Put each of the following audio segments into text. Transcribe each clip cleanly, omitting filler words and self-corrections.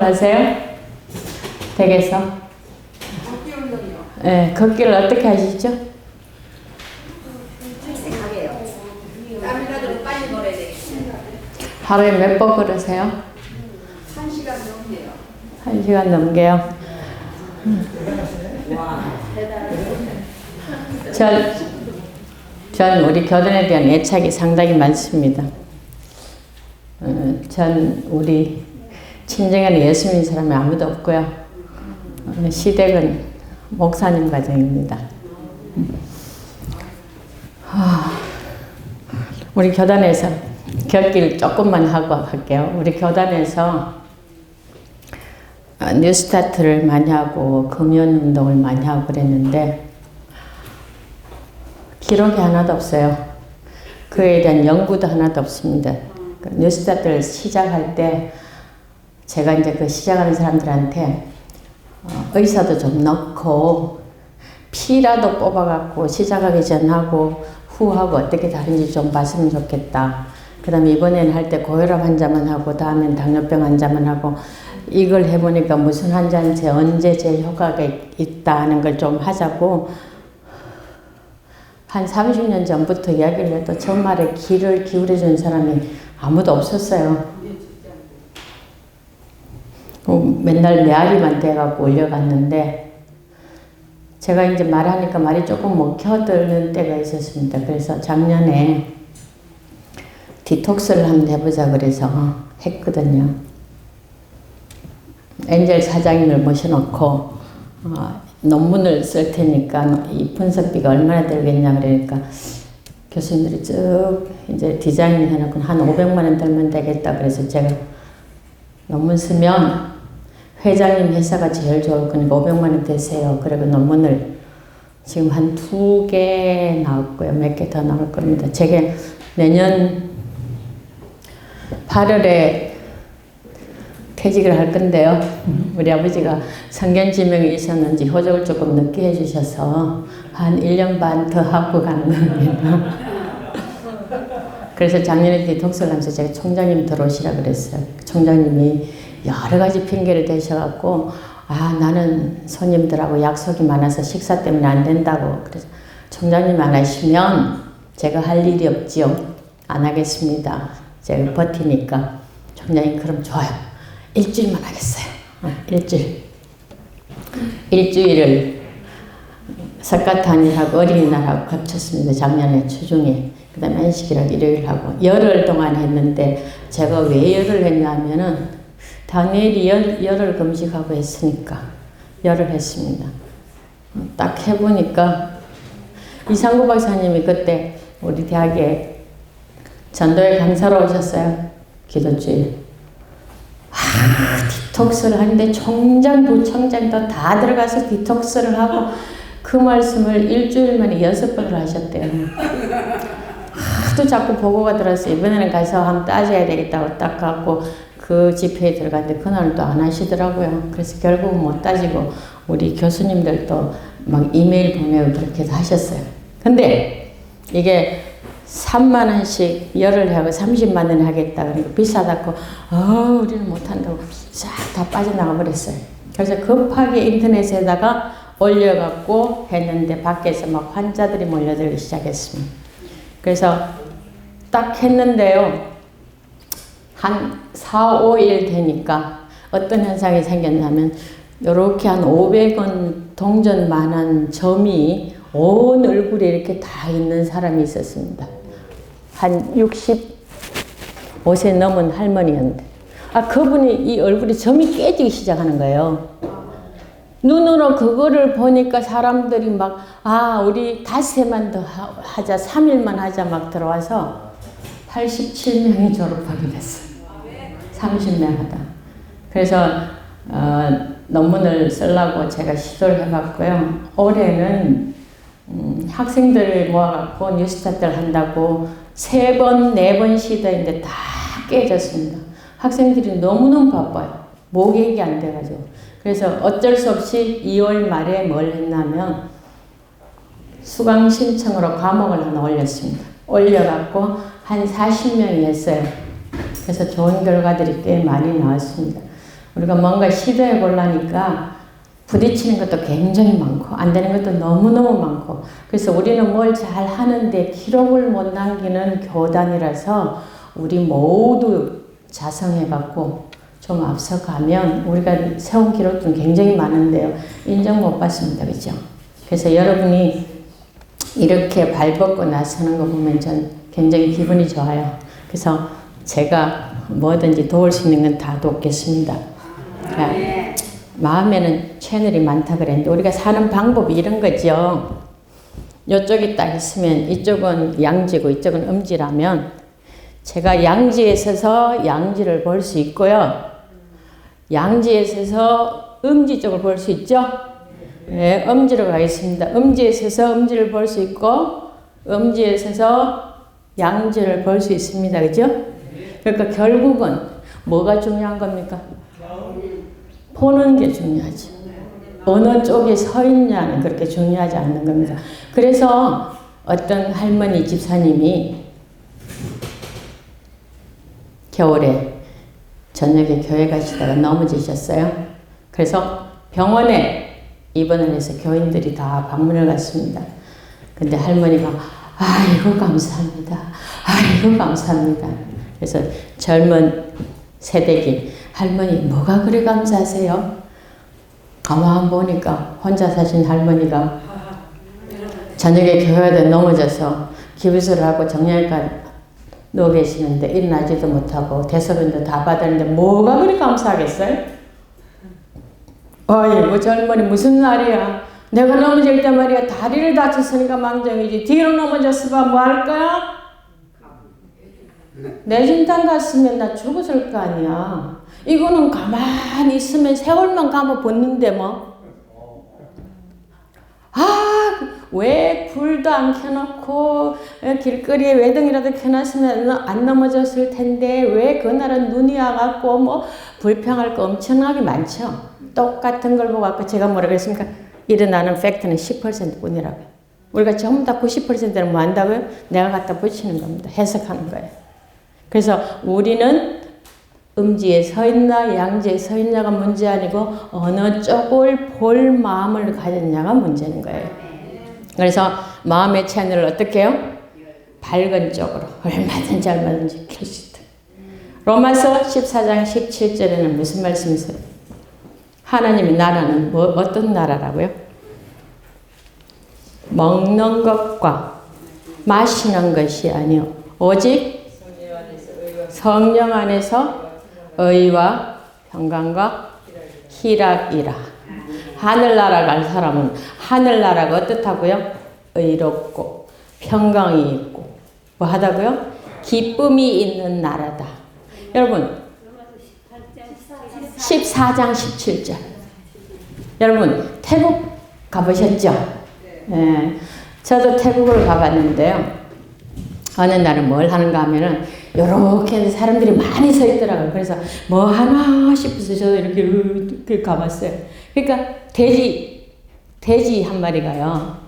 하세요? 댁에서? 걷기 운동이요. 네, 걷기를 어떻게 하시죠? 씩씩하게요. 땀이라도 빨리 걸어야 되겠어요. 하루에 몇 번 걸으세요? 1시간 넘게요. 1시간 넘게요. 전 우리 교단에 대한 애착이 상당히 많습니다. 전 우리 친정에는 예수 믿는 사람이 아무도 없고요. 시댁은 목사님 가정입니다. 우리 교단에서 곁길 조금만 하고 갈게요. 우리 교단에서 뉴스타트를 많이 하고 금연운동을 많이 하고 그랬는데 기록이 하나도 없어요. 그에 대한 연구도 하나도 없습니다. 뉴스타트를 시작할 때 제가 이제 그 시작하는 사람들한테 의사도 좀 넣고 피라도 뽑아갖고 시작하기 전하고 후하고 어떻게 다른지 좀 봤으면 좋겠다. 그 다음에 이번에는 할 때 고혈압 환자만 하고 다음엔 당뇨병 환자만 하고 이걸 해보니까 무슨 환자한테 언제 제일 효과가 있다 하는 걸 좀 하자고 한 30년 전부터 이야기를 해도 정말에 귀를 기울여준 사람이 아무도 없었어요. 맨날 메아리만 돼갖고 올려갔는데 제가 이제 말하니까 말이 조금 먹혀드는 때가 있었습니다. 그래서 작년에 디톡스를 한번 해보자 그래서 했거든요. 엔젤 사장님을 모셔놓고 논문을 쓸 테니까 이 분석비가 얼마나 들겠냐 그러니까 교수님들이 쭉 이제 디자인 해놓고 한 500만 원 들면 되겠다 그래서 제가 논문 쓰면 회장님 회사가 제일 좋을 거니까 500만 원 되세요. 그리고 논문을 지금 한 2개 나왔고요. 몇 개 더 나올 겁니다. 제게 내년 8월에 퇴직을 할 건데요. 우리 아버지가 성견 지명이 있었는지 호적을 조금 늦게 해주셔서 한 1년 반 더 하고 가는 겁니다. 그래서 작년에 디톡스를 하면서 제가 총장님 들어오시라 그랬어요. 총장님이 여러 가지 핑계를 대셔갖고 나는 손님들하고 약속이 많아서 식사 때문에 안 된다고 그래서 총장님 안 하시면 제가 할 일이 없지요. 안 하겠습니다. 제가 버티니까 총장님 그럼 좋아요. 일주일만 하겠어요. 일주일을 석가탄일하고 어린이날하고 겹쳤습니다. 작년에 주중에. 그 다음에 안식일하고 일요일하고 열흘 동안 했는데 제가 왜 열흘 했냐면은 다니엘이 열흘 금식하고 했으니까 열흘 했습니다. 딱 해보니까 이상구 박사님이 그때 우리 대학에 전도회 강사로 오셨어요. 기도주일. 디톡스를 하는데 총장, 부총장도 다 들어가서 디톡스를 하고 그 말씀을 일주일 만에 6번을 하셨대요. 하도 자꾸 보고가 들었어요. 이번에는 가서 한번 따져야 되겠다고 딱 갖고 그 집회에 들어갔는데 그날은 또 안 하시더라고요. 그래서 결국은 못 따지고 우리 교수님들도 막 이메일 보내고 그렇게 해서 하셨어요. 근데 이게 3만 원씩 열흘 하고 30만 원 하겠다 그러니까 비싸다고 우리는 못한다고 싹 다 빠져나가 버렸어요. 그래서 급하게 인터넷에다가 올려갖고 했는데 밖에서 막 환자들이 몰려들기 시작했습니다. 그래서 딱 했는데요. 한 4, 5일 되니까 어떤 현상이 생겼냐면 이렇게 한 500원 동전만한 점이 온 얼굴에 이렇게 다 있는 사람이 있었습니다. 한 65세 넘은 할머니였는데 그분이 이 얼굴에 점이 깨지기 시작하는 거예요. 눈으로 그거를 보니까 사람들이 막 우리 닷새만 더 하자 3일만 하자 막 들어와서 87명이 졸업하게 됐어요. 30명 하다. 그래서 논문을 쓰려고 제가 시도를 해봤고요. 올해는 학생들을 모아갖고 뉴스타트를 한다고 3번, 4번 시도했는데 다 깨졌습니다. 학생들이 너무너무 바빠요. 모객이 안 돼가지고. 그래서 어쩔 수 없이 2월 말에 뭘 했냐면 수강 신청으로 과목을 하나 올렸습니다. 올려갖고 한 40명이 했어요. 그래서 좋은 결과들이 꽤 많이 나왔습니다. 우리가 뭔가 시도해 보려니까 부딪히는 것도 굉장히 많고 안 되는 것도 너무너무 많고 그래서 우리는 뭘 잘 하는데 기록을 못 남기는 교단이라서 우리 모두 자성해갖고 좀 앞서가면 우리가 세운 기록들은 굉장히 많은데요. 인정 못 받습니다. 그죠? 그래서 여러분이 이렇게 발벗고 나서는 거 보면 전 굉장히 기분이 좋아요. 그래서 제가 뭐든지 도울 수 있는 건 다 돕겠습니다. 그러니까 마음에는 채널이 많다 그랬는데 우리가 사는 방법이 이런 거죠. 이쪽이 딱 있으면 이쪽은 양지고 이쪽은 음지라면 제가 양지에 서서 양지를 볼 수 있고요. 양지에 서서 음지 쪽을 볼 수 있죠? 네, 음지로 가겠습니다. 음지에 서서 음지를 볼 수 있고 음지에 서서 양지를 볼 수 있습니다. 그죠? 그러니까 결국은 뭐가 중요한 겁니까? 보는 게 중요하지. 어느 쪽에 서 있냐는 그렇게 중요하지 않는 겁니다. 그래서 어떤 할머니 집사님이 겨울에 저녁에 교회 가시다가 넘어지셨어요. 그래서 병원에 입원을 해서 교인들이 다 방문을 갔습니다. 근데 할머니가 아이고 감사합니다. 아이고 감사합니다. 그래서 젊은 세대기 할머니 뭐가 그리 감사하세요? 가만 보니까 혼자 사신 할머니가 저녁에 교회에 넘어져서 기부스를 하고 정형외과 누워 계시는데 일어나지도 못하고 대소변도 다 받았는데 뭐가 그리 감사하겠어요? 어이구 젊은이 무슨 날이야. 내가 넘어질 때 말이야 다리를 다쳤으니까 망정이지 뒤로 넘어졌으면 뭐 할 거야? 내 진탕 갔으면 나 죽었을 거 아니야. 이거는 가만히 있으면 세월만 가면 벗는데 뭐. 왜 불도 안 켜놓고 길거리에 외등이라도 켜놨으면 안 넘어졌을 텐데 왜 그날은 눈이 와갖고 뭐 불평할 거 엄청나게 많죠. 똑같은 걸 보고 아까 제가 뭐라 그랬습니까? 일어나는 팩트는 10% 뿐이라고요. 우리가 전부 다 90%는 뭐 한다고요? 내가 갖다 붙이는 겁니다. 해석하는 거예요. 그래서 우리는 음지에 서 있나 양지에 서 있냐가 문제 아니고 어느 쪽을 볼 마음을 가졌냐가 문제인 거예요. 그래서 마음의 채널을 어떻게 해요? 밝은 쪽으로 얼마든지 얼마든지 켤 수 있다. 로마서 14장 17절에는 무슨 말씀이 있어요? 하나님의 나라는 뭐 어떤 나라라고요? 먹는 것과 마시는 것이 아니요 오직 성령 안에서 의와 평강과 희락이라. 하늘나라 갈 사람은 하늘나라가 어떻다고요? 의롭고 평강이 있고 뭐 하다고요? 기쁨이 있는 나라다. 여러분 14장 17절 여러분 태국 가보셨죠? 네. 저도 태국을 가봤는데요. 어느 날은 뭘 하는가 하면은 요렇게 사람들이 많이 서 있더라고요. 그래서 뭐 하나 싶어서 저도 이렇게 가봤어요. 그러니까 돼지 한 마리가요.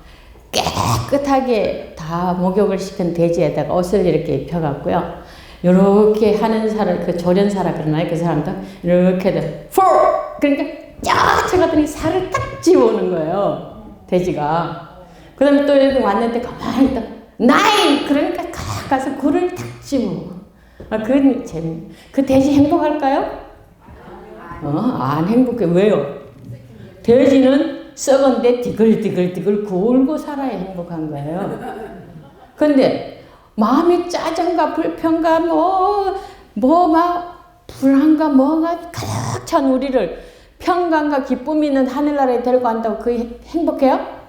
깨끗하게 다 목욕을 시킨 돼지에다가 옷을 이렇게 입혀갖고요. 요렇게 하는 사람, 그 조련사라 그러나요? 그 사람도 이렇게 그러니까 쫙 쳐갔더니 살을 딱 집어오는 거예요. 돼지가. 그 다음에 또 여기 왔는데 가만히 있다. 나인! 그러니까 가서 굴을 탁 집어. 그건 그 돼지 행복할까요? 안 행복해. 왜요? 돼지는 썩은데 디글디글 굴고 살아야 행복한 거예요. 근데 마음이 짜증과 불평과 막 불안과 뭐가 가득 찬 우리를 평강과 기쁨이 있는 하늘나라에 데리고 간다고 그게 행복해요?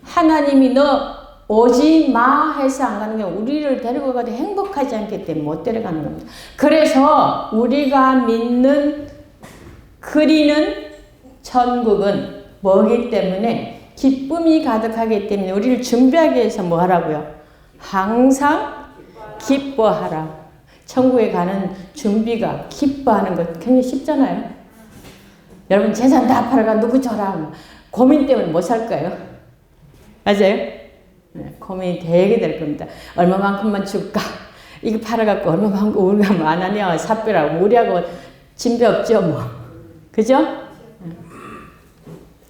하나님이 너 오지 마 해서 안 가는 게 우리를 데리고 가도 행복하지 않기 때문에 못 데려가는 겁니다. 그래서 우리가 믿는 그리는 천국은 뭐기 때문에 기쁨이 가득하기 때문에 우리를 준비하기 위해서 뭐 하라고요? 항상 기뻐하라. 천국에 가는 준비가 기뻐하는 것 굉장히 쉽잖아요. 여러분 재산 다 팔아가 누구 줘라 고민 때문에 못 살 거예요. 맞아요? 네, 고민이 되게 될 겁니다. 얼마만큼만 줄까? 이거 팔아갖고 얼마만큼 우리가 안 하냐? 삽비라고 우리하고 진배 없죠 뭐. 그죠?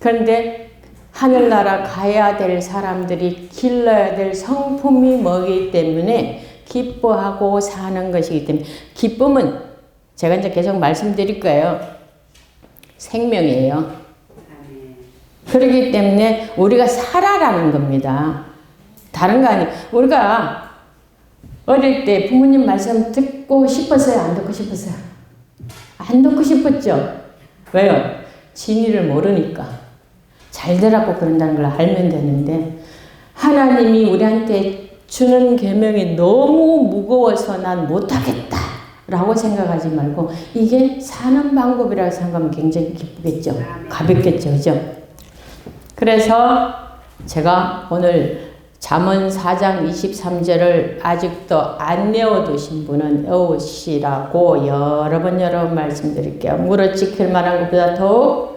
그런데 하늘나라 가야 될 사람들이 길러야 될 성품이 뭐기 때문에 기뻐하고 사는 것이기 때문에 기쁨은 제가 이제 계속 말씀드릴 거예요. 생명이에요. 그렇기 때문에 우리가 살아라는 겁니다. 다른 거 아니에요. 우리가 어릴 때 부모님 말씀 듣고 싶었어요? 안 듣고 싶었어요? 안 듣고 싶었죠? 왜요? 진리를 모르니까. 잘 되라고 그런다는 걸 알면 되는데 하나님이 우리한테 주는 계명이 너무 무거워서 난 못하겠다 라고 생각하지 말고 이게 사는 방법이라고 생각하면 굉장히 기쁘겠죠. 가볍겠죠. 그죠? 그래서 제가 오늘 잠언 4장 23절을 아직도 안 외워두신 분은 외우시라고 여러 번 말씀드릴게요. 무릇 지킬 만한 것보다 더욱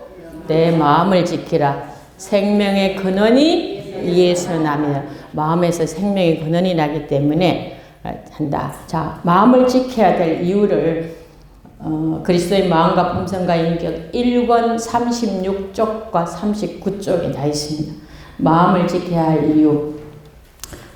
내 마음을 지키라. 생명의 근원이 이에서 나며 마음에서 생명의 근원이 나기 때문에 한다. 자, 마음을 지켜야 될 이유를 그리스도의 마음과 품성과 인격 1권 36쪽과 39쪽에 다 있습니다. 마음을 지켜야 할 이유.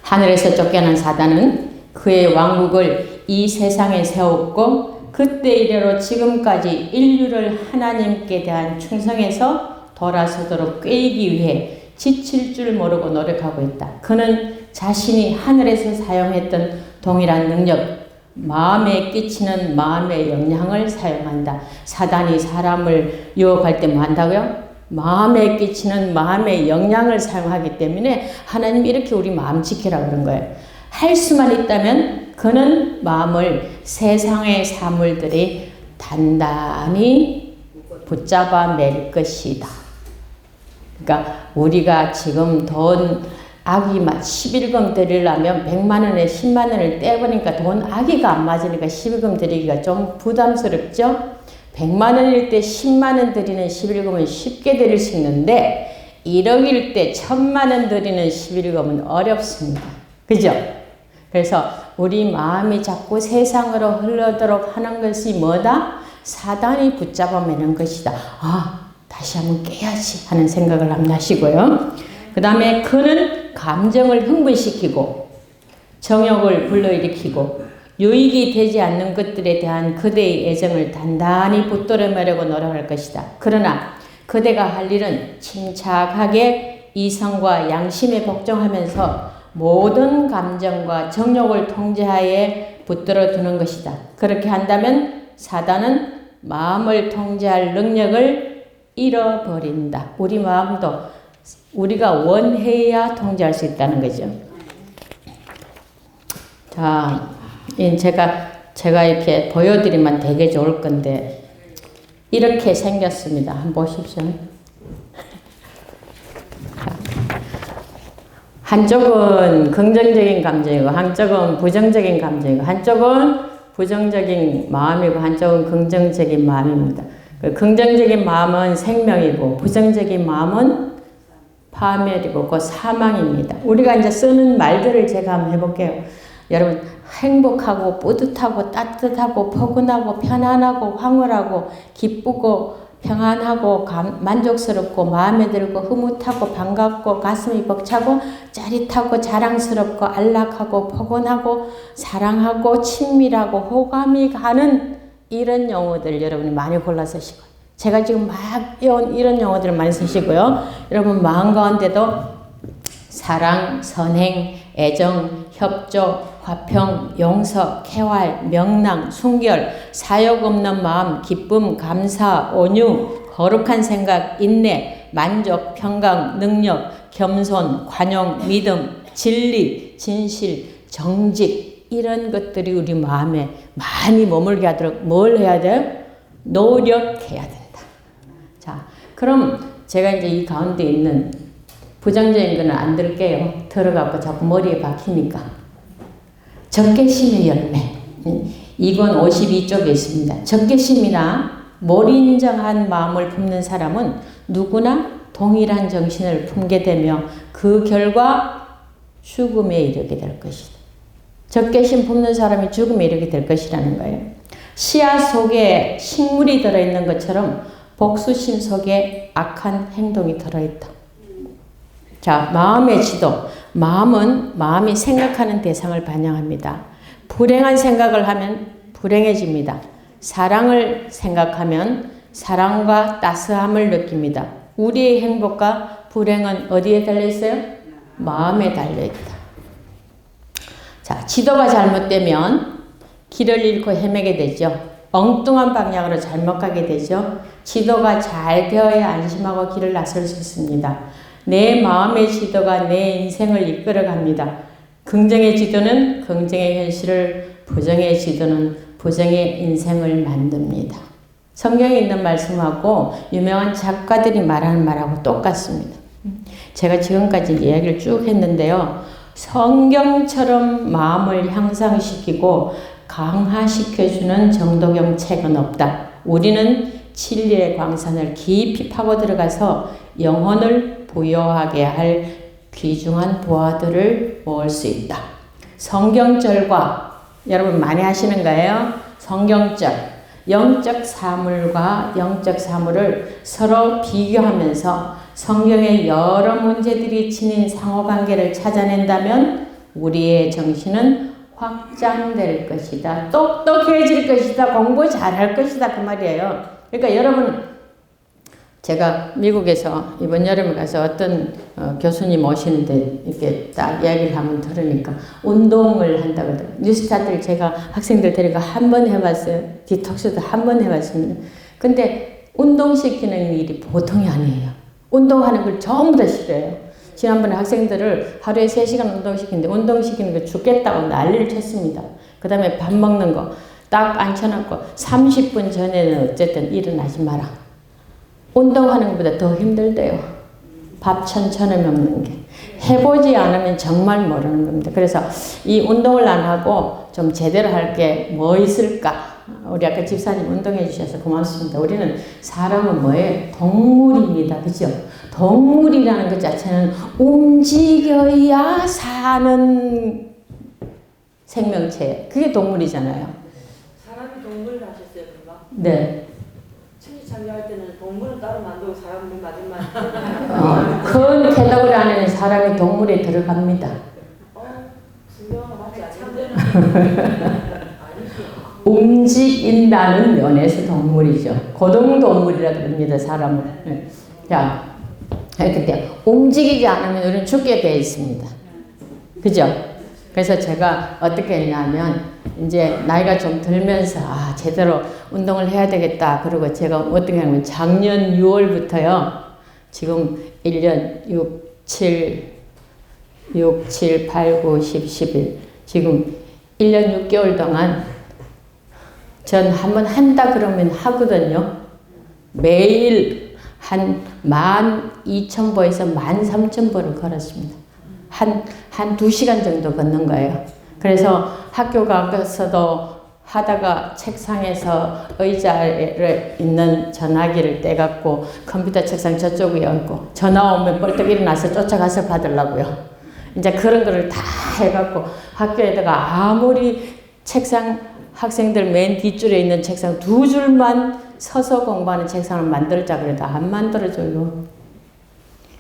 하늘에서 쫓겨난 사단은 그의 왕국을 이 세상에 세웠고 그때 이래로 지금까지 인류를 하나님께 대한 충성에서 돌아서도록 꾀이기 위해 지칠 줄 모르고 노력하고 있다. 그는 자신이 하늘에서 사용했던 동일한 능력, 마음에 끼치는 마음의 영향을 사용한다. 사단이 사람을 유혹할 때 뭐 한다고요? 마음에 끼치는 마음의 영향을 사용하기 때문에 하나님이 이렇게 우리 마음 지키라고 그런 거예요. 할 수만 있다면 그는 마음을 세상의 사물들이 단단히 붙잡아 맬 것이다. 그러니까 우리가 지금 돈 아기 11금 드리려면 100만 원에 10만 원을 떼버리니까 돈 아기가 안 맞으니까 11금 드리기가 좀 부담스럽죠? 100만 원일 때 10만 원 드리는 11금은 쉽게 드릴 수 있는데 1억일 때 1000만 원 드리는 11금은 어렵습니다. 그죠? 그래서 우리 마음이 자꾸 세상으로 흘러도록 하는 것이 뭐다? 사단이 붙잡아 매는 것이다. 아, 다시 한번 깨야지 하는 생각을 한번 하시고요. 그 다음에 그는 감정을 흥분시키고 정욕을 불러일으키고 유익이 되지 않는 것들에 대한 그대의 애정을 단단히 붙들어매려고 노력할 것이다. 그러나 그대가 할 일은 침착하게 이성과 양심에 복종하면서 모든 감정과 정욕을 통제하에 붙들어 두는 것이다. 그렇게 한다면 사단은 마음을 통제할 능력을 잃어버린다. 우리 마음도 우리가 원해야 통제할 수 있다는 거죠. 자, 제가 이렇게 보여드리면 되게 좋을 건데 이렇게 생겼습니다. 한번 보십시오. 한쪽은 긍정적인 감정이고 한쪽은 부정적인 감정이고 한쪽은 부정적인 마음이고 한쪽은 긍정적인 마음입니다. 긍정적인 마음은 생명이고 부정적인 마음은 파멸이고 그 사망입니다. 우리가 이제 쓰는 말들을 제가 한번 해볼게요. 여러분 행복하고 뿌듯하고 따뜻하고 포근하고 편안하고 황홀하고 기쁘고 평안하고 만족스럽고 마음에 들고 흐뭇하고 반갑고 가슴이 벅차고 짜릿하고 자랑스럽고 안락하고 포근하고 사랑하고 친밀하고 호감이 가는 이런 용어들 여러분이 많이 골라 쓰시고 제가 지금 막 외운 이런 용어들을 많이 쓰시고요. 여러분 마음 가운데도 사랑, 선행, 애정, 협조, 화평, 용서, 쾌활, 명랑, 순결, 사욕 없는 마음, 기쁨, 감사, 온유, 거룩한 생각, 인내, 만족, 평강, 능력, 겸손, 관용, 믿음, 진리, 진실, 정직 이런 것들이 우리 마음에 많이 머물게 하도록 뭘 해야 돼요? 노력해야 된다. 자, 그럼 제가 이제 이 가운데 있는 부정적인 거는 안 들게요. 들어가고 자꾸 머리에 박히니까. 적개심의 열매. 이건 52쪽에 있습니다. 적개심이나 몰인정한 마음을 품는 사람은 누구나 동일한 정신을 품게 되며 그 결과 죽음에 이르게 될 것이다. 적개심 품는 사람이 죽음에 이르게 될 것이라는 거예요. 씨앗 속에 식물이 들어있는 것처럼 복수심 속에 악한 행동이 들어있다. 자, 마음의 지도. 마음은 마음이 생각하는 대상을 반영합니다. 불행한 생각을 하면 불행해집니다. 사랑을 생각하면 사랑과 따스함을 느낍니다. 우리의 행복과 불행은 어디에 달려있어요? 마음에 달려있다. 자, 지도가 잘못되면 길을 잃고 헤매게 되죠. 엉뚱한 방향으로 잘못 가게 되죠. 지도가 잘 되어야 안심하고 길을 나설 수 있습니다. 내 마음의 지도가 내 인생을 이끌어갑니다. 긍정의 지도는 긍정의 현실을, 부정의 지도는 부정의 인생을 만듭니다. 성경에 있는 말씀하고 유명한 작가들이 말하는 말하고 똑같습니다. 제가 지금까지 이야기를 쭉 했는데요. 성경처럼 마음을 향상시키고 강화시켜주는 정도경 책은 없다. 우리는 진리의 광산을 깊이 파고 들어가서 영혼을 부여하게 할 귀중한 보화들을 모을 수 있다. 성경절과 여러분 많이 하시는 거예요. 성경절, 영적 사물과 영적 사물을 서로 비교하면서 성경의 여러 문제들이 지닌 상호관계를 찾아낸다면 우리의 정신은 확장될 것이다. 똑똑해질 것이다. 공부 잘할 것이다. 그 말이에요. 그러니까 여러분, 제가 미국에서 이번 여름에 가서 어떤 교수님 오시는데 이렇게 딱 이야기를 한번 들으니까 운동을 한다고 하더라고요. 뉴스타트를 제가 학생들 데리고 한 번 해봤어요. 디톡스도 한 번 해봤습니다. 근데 운동시키는 일이 보통이 아니에요. 운동하는 걸 전부 다 싫어해요. 지난번에 학생들을 하루에 3시간 운동시키는데 운동시키는 거 죽겠다고 난리를 쳤습니다. 그 다음에 밥 먹는 거 딱 앉혀놓고 30분 전에는 어쨌든 일어나지 마라. 운동하는 것보다 더 힘들대요. 밥 천천히 먹는 게. 해보지 않으면 정말 모르는 겁니다. 그래서 이 운동을 안 하고 좀 제대로 할 게 뭐 있을까? 우리 아까 집사님 운동해 주셔서 고맙습니다. 우리는 사람은 뭐예요? 동물입니다. 그죠? 동물이라는 것 자체는 움직여야 사는 생명체. 그게 동물이잖아요. 사람이 동물을 하셨어요, 그가? 네. 참여할 때는 동물은 따로 만들고 사람은 마지막에 큰 캐터고리 안에는 사람이 동물에 들어갑니다. 분명한 맞지 않는데 움직인다는 면에서 동물이죠. 고등동물이라고 합니다. 사람을. 자, 근데 움직이지 않으면 우리는 죽게 되어 있습니다. 그죠? 그래서 제가 어떻게 했냐면 이제 나이가 좀 들면서 제대로 운동을 해야 되겠다. 그리고 제가 어떻게 하냐면 작년 6월부터요. 지금 1년 6, 7, 8, 9, 10, 11 지금 1년 6개월 동안 전 한번 한다 그러면 하거든요. 매일 한 12,000보에서 13,000보를 걸었습니다. 한 2시간 정도 걷는 거예요. 그래서 학교 가서도 하다가 책상에서 의자에 있는 전화기를 떼갖고 컴퓨터 책상 저쪽에 얹고 전화 오면 벌떡 일어나서 쫓아가서 받으려고요. 이제 그런 거를 다 해갖고 학교에다가 아무리 책상 학생들 맨 뒷줄에 있는 책상 2줄만 서서 공부하는 책상을 만들자 그래도 안 만들어줘요.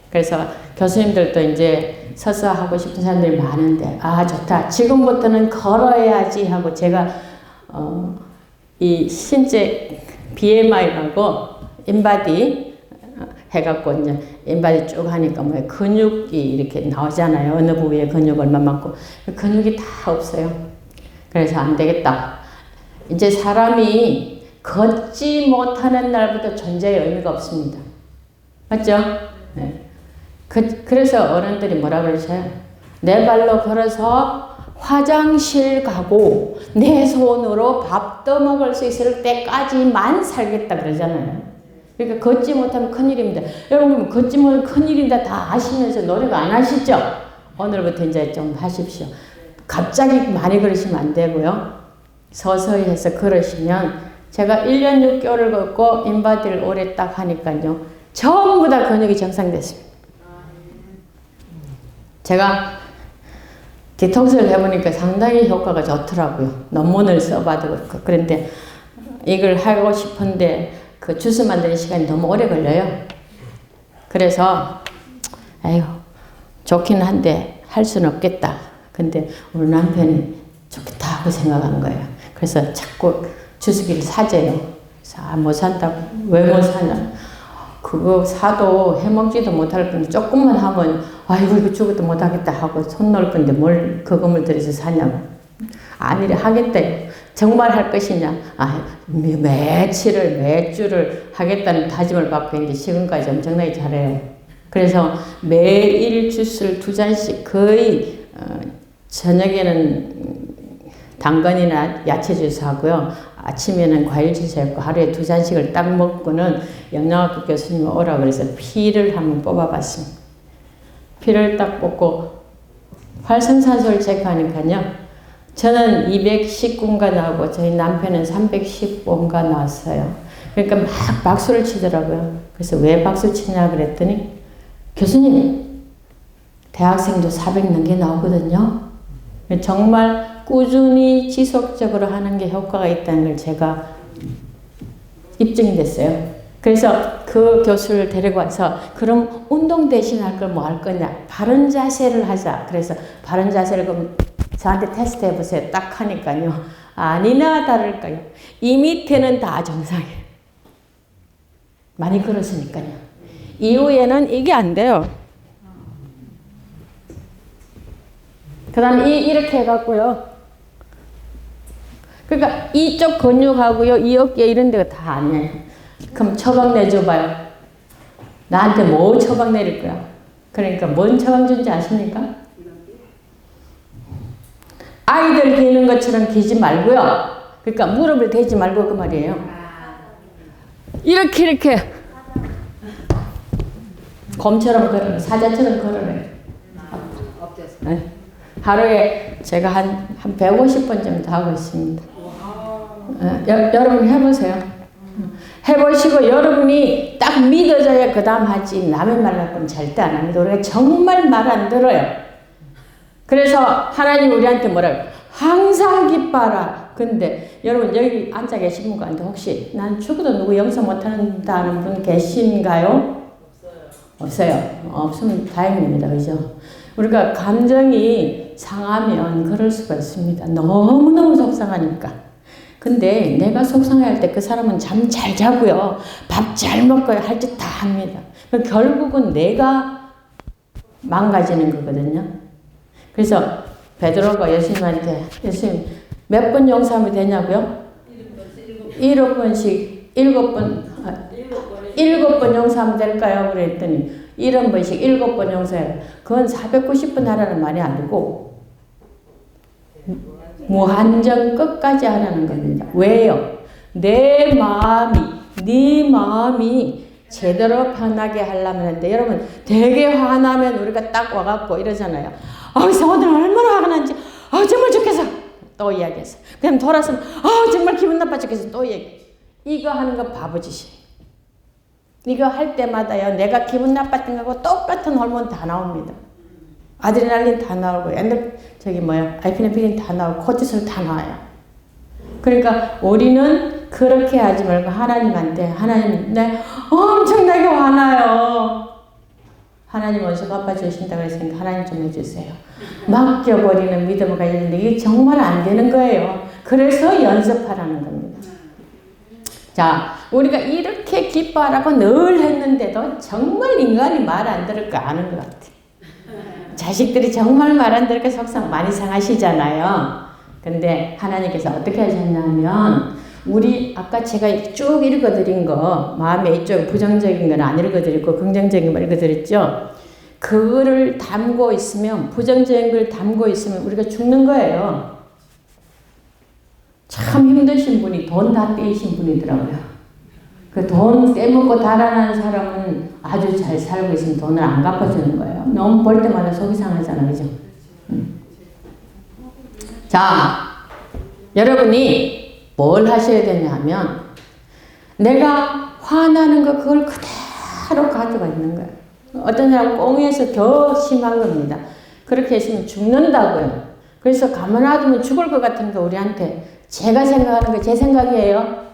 그래서 교수님들도 이제 서서 하고 싶은 사람들이 많은데 좋다. 지금부터는 걸어야지 하고 제가 이 신체 BMI라고 인바디 해갖고 이제 인바디 쭉 하니까 뭐 근육이 이렇게 나오잖아요. 어느 부위에 근육 얼마만큼 근육이 다 없어요. 그래서 안 되겠다. 이제 사람이 걷지 못하는 날부터 존재의 의미가 없습니다. 맞죠? 네. 그래서 어른들이 뭐라 그러셔요? 내 발로 걸어서 화장실 가고 내 손으로 밥 떠먹을 수 있을 때까지만 살겠다 그러잖아요. 그러니까 걷지 못하면 큰일입니다. 여러분 걷지 못하면 큰일인다 다 아시면서 노력 안 하시죠? 오늘부터 이제 좀 하십시오. 갑자기 많이 걸으시면 안 되고요. 서서히 해서 걸으시면 제가 1년 6개월을 걷고 인바디를 오래 딱 하니까요. 전부 다 근육이 정상됐습니다. 제가 디톡스를 해보니까 상당히 효과가 좋더라고요. 논문을 써봐도 그런데 이걸 하고 싶은데 그 주스 만드는 시간이 너무 오래 걸려요. 그래서 아이고 좋긴 한데 할 수는 없겠다. 근데 우리 남편이 좋겠다 하고 생각한 거예요. 그래서 자꾸 주스기를 사재요. 그래서 못 산다고. 왜 못 사냐. 그거 사도 해먹지도 못할 건데 조금만 하면 아이고 이거 죽어도 못하겠다 하고 손 놓을 건데 뭘 그금을 들여서 사냐고. 아니래 하겠대요. 정말 할 것이냐. 매주를 하겠다는 다짐을 받고 있는데 지금까지 엄청나게 잘해요. 그래서 매일 주스를 2잔씩 거의 저녁에는 당근이나 야채 주스 하고요. 아침에는 과일 주스 했고 하루에 2잔씩을 딱 먹고는 영양학교 교수님이 오라 그래서 피를 한번 뽑아봤습니다. 피를 딱 뽑고 활성산소를 체크하니까요. 저는 219인가 나오고 저희 남편은 315인가 나왔어요. 그러니까 막 박수를 치더라고요. 그래서 왜 박수 치냐 그랬더니 교수님 대학생도 400 넘게 나오거든요. 정말 꾸준히 지속적으로 하는 게 효과가 있다는 걸 제가 입증이 됐어요. 그래서 그 교수를 데리고 와서 그럼 운동 대신 할 걸 뭐 할 거냐. 바른 자세를 하자. 그래서 바른 자세를 그럼 저한테 테스트 해보세요. 딱 하니까요. 아니나 다를까요. 이 밑에는 다 정상이에요. 많이 걸었으니까요. 이후에는 이게 안 돼요. 그 다음에 이렇게 해갖고요. 그러니까 이쪽 근육하고요. 이 어깨 이런 데가 다 아니에요. 그럼 처방 내줘봐요. 나한테 뭐 처방 내릴 거야? 그러니까 뭔 처방 준지 아십니까? 아이들 기는 것처럼 기지 말고요. 그러니까 무릎을 대지 말고 그 말이에요. 이렇게 곰처럼 걸어라. 사자처럼 걸어라. 네. 하루에 제가 한 150번 정도 하고 있습니다. 여러분 해보세요. 해보시고 여러분이 딱 믿어져야 그 다음 하지. 남의 말 갖고는 절대 안 합니다. 우리가 정말 말 안 들어요. 그래서 하나님 우리한테 뭐라고? 항상 기뻐하라. 근데 여러분 여기 앉아 계신 분 가운데 혹시 난 죽어도 누구 용서 못한다는 분 계신가요? 없어요. 없으면 다행입니다. 그죠? 우리가 감정이 상하면 그럴 수가 있습니다. 너무너무 속상하니까. 근데 내가 속상할 때 그 사람은 잠 잘 자고요. 밥 잘 먹고요. 할 짓 다 합니다. 결국은 내가 망가지는 거거든요. 그래서 베드로가 예수님한테 예수님 몇 번 용서하면 되냐고요? 7번씩 7번 용서하면 될까요? 그랬더니 70번씩 7번 용서해요. 그건 490번 하라는 말이 아니고 무한정 끝까지 하라는 겁니다. 왜요? 내 마음이 네 마음이 제대로 편하게 하려면 하는데 여러분 되게 화나면 우리가 딱 와갖고 이러잖아요. 오늘 얼마나 화가 난지 정말 좋겠어 또 이야기했어. 그럼 돌아서면 정말 기분 나빠 죽겠어 또 얘기. 이거 하는 거 바보짓이에요. 이거 할 때마다요 내가 기분 나빴던 거하고 똑같은 호르몬 다 나옵니다. 아드레날린 다 나오고 아이피네프린 다 나오고 코티솔 다 나와요. 그러니까 우리는 그렇게 하지 말고 하나님한테 하나님 내 엄청나게 화나요. 하나님 어디서 갚아주신다고 했으니까 하나님 좀 해주세요. 맡겨버리는 믿음을 가지고 있는데 이게 정말 안 되는 거예요. 그래서 연습하라는 겁니다. 자, 우리가 이렇게 기뻐하라고 늘 했는데도 정말 인간이 말 안 들을 거 아는 것 같아. 자식들이 정말 말 안 들으니까 속상 많이 상하시잖아요. 근데 하나님께서 어떻게 하셨냐면 우리 아까 제가 쭉 읽어드린 거 마음에 이쪽 부정적인 건 안 읽어드리고 긍정적인 거 읽어드렸죠. 그거를 담고 있으면 부정적인 걸 담고 있으면 우리가 죽는 거예요. 참 힘드신 분이 돈 다 떼이신 분이더라고요. 그 돈 떼먹고 달아나는 사람은 아주 잘 살고 있으면 돈을 안 갚아주는 거예요. 너무 벌 때마다 속이 상하잖아요. 그죠? 자, 여러분이 뭘 하셔야 되냐 하면 내가 화나는 거 그걸 그대로 가져가 있는 거예요. 어떤 사람은 꽁에서 더 심한 겁니다. 그렇게 했으면 죽는다고요. 그래서 가만 놔두면 죽을 것 같은 거 우리한테 제가 생각하는 게 제 생각이에요.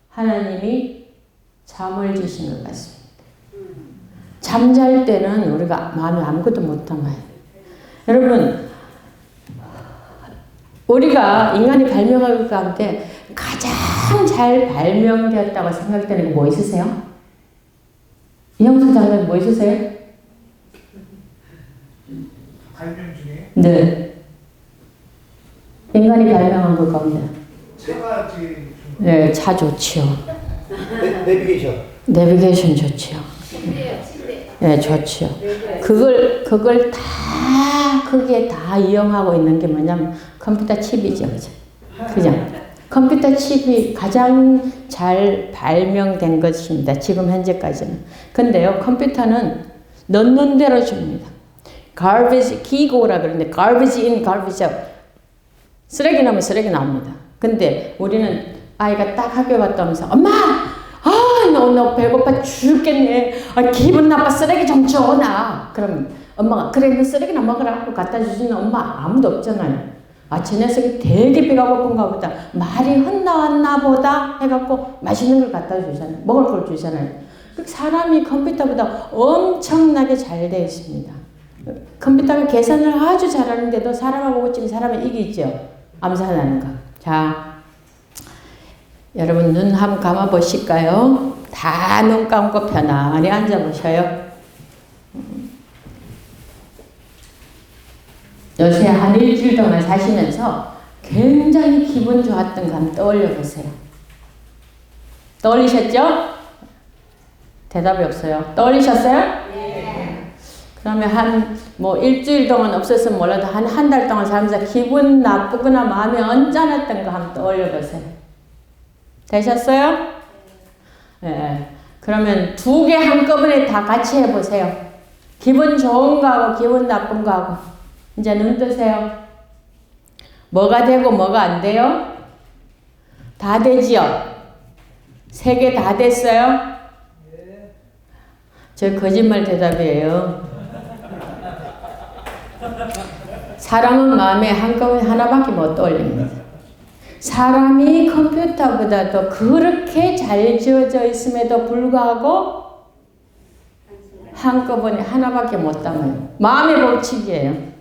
하나님이 잠을 주신 것 같습니다. 잠잘 때는 우리가 마음에 아무것도 못 담아요. 여러분, 우리가 인간이 발명한 것 가운데 가장 잘 발명되었다고 생각되는 게 뭐 있으세요? 이형수 장관 뭐 있으세요? 발명 중에 네. 인간이 발명한 것 가운데. 차가 제일 네, 차 좋지요. 내비게이션. 내비게이션 좋지요. 네, 좋지요. 그걸 다, 거기에 다 이용하고 있는 게 뭐냐면 컴퓨터 칩이죠. 그죠? 컴퓨터 칩이 가장 잘 발명된 것입니다. 지금 현재까지는. 근데요, 컴퓨터는 넣는 대로 줍니다. garbage, 기고라 그러는데 garbage in, garbage out. 쓰레기 넣으면 쓰레기 나옵니다. 근데 우리는 아이가 딱 학교 갔다 오면서 엄마! 너 배고파 죽겠네. 기분 나빠. 쓰레기 좀 줘, 나. 그럼 엄마가 그래, 너 쓰레기나 먹으라 하고 갖다 주시는 엄마 아무도 없잖아요. 저 녀석이 되게 배가 고픈가 보다. 말이 헛나왔나 보다 해갖고 맛있는 걸 갖다 주잖아요. 먹을 걸 주잖아요. 사람이 컴퓨터보다 엄청나게 잘 되어 있습니다. 컴퓨터가 계산을 아주 잘하는데도 사람하고 지금 사람을 이기죠. 암산하는 거. 자, 여러분 눈 한번 감아 보실까요? 다 눈 감고 편안히 앉아 보셔요. 요새 한 일주일 동안 사시면서 굉장히 기분 좋았던 거 한번 떠올려 보세요. 떠올리셨죠? 대답이 없어요. 떠올리셨어요? 네. 그러면 일주일 동안 없었으면 몰라도 한 달 동안 살면서 기분 나쁘거나 마음이 언짢았던 거 한번 떠올려 보세요. 되셨어요? 네. 그러면 두 개 한꺼번에 다 같이 해보세요. 기분 좋은 거하고 기분 나쁜 거하고. 이제 눈 뜨세요. 뭐가 되고 뭐가 안 돼요? 다 되지요? 세 개 다 됐어요? 저 거짓말 대답이에요. 사람은 마음에 한꺼번에 하나밖에 못 떠올립니다. 사람이 컴퓨터보다도 그렇게 잘 지어져 있음에도 불구하고 한꺼번에 하나밖에 못 담아요. 마음의 법칙이에요.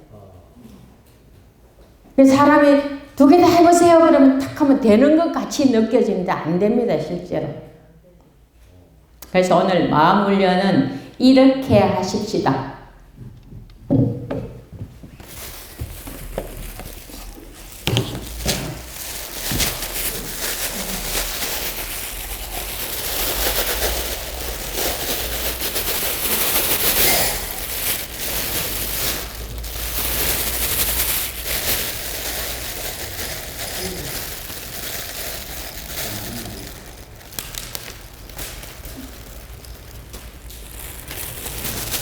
사람이 두 개 다 해보세요 그러면 탁 하면 되는 것 같이 느껴지는데 안 됩니다, 실제로. 그래서 오늘 마음 훈련은 이렇게 하십시다.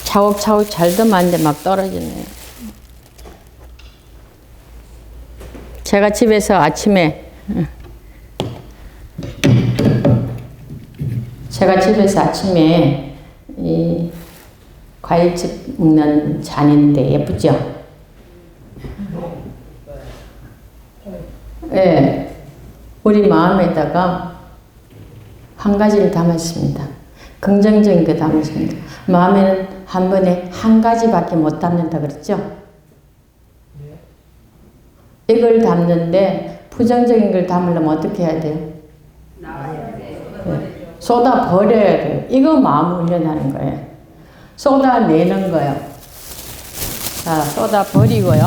차곡차곡 잘 넣으면 막 떨어지네요. 제가 집에서 아침에 이 과일즙 먹는 잔인데 예쁘죠? 네, 우리 마음에다가 한 가지를 담았습니다. 긍정적인 거 담았습니다. 마음에는 한 번에 한 가지밖에 못 담는다 그랬죠? 이걸 담는데 부정적인 걸 담으려면 어떻게 해야 돼요? 네. 쏟아 버려야 돼요. 이거 마음 훈련하는 거예요. 쏟아내는 거예요. 자, 쏟아 버리고요.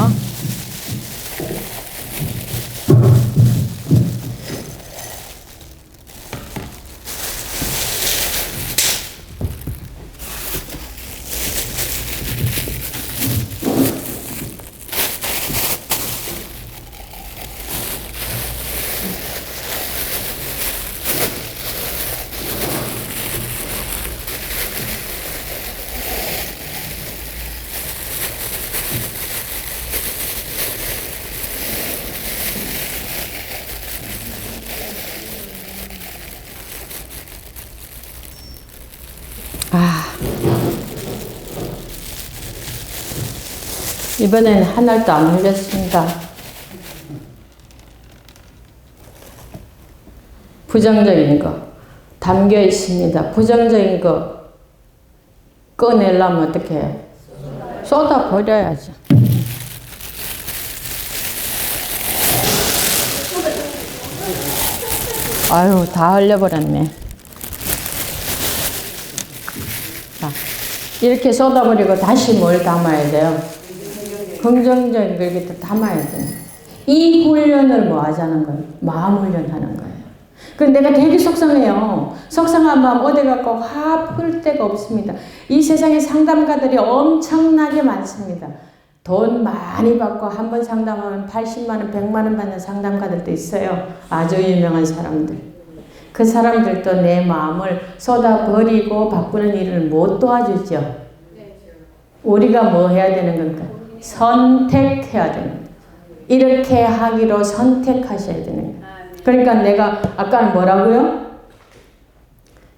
이번에는 한 알도 안 흘렸습니다. 부정적인 거 담겨 있습니다. 부정적인 거 꺼내려면 어떻게 해요? 쏟아 버려야죠. 아유, 다 흘려버렸네. 자, 이렇게 쏟아버리고 다시 뭘 담아야 돼요? 긍정적인 걸 이렇게 담아야 돼요. 이 훈련을 뭐 하자는 거예요? 마음 훈련하는 거예요. 근데 내가 되게 속상해요. 속상한 마음 어디 갖고 화 풀 데가 없습니다. 이 세상에 상담가들이 엄청나게 많습니다. 돈 많이 받고 한 번 상담하면 80만 원, 100만 원 받는 상담가들도 있어요. 아주 유명한 사람들. 그 사람들도 내 마음을 쏟아버리고 바꾸는 일을 못 도와주죠. 우리가 뭐 해야 되는 건가? 선택해야 되는 거예요. 이렇게 하기로 선택하셔야 되는 거예요. 그러니까 내가 아까는 뭐라고요?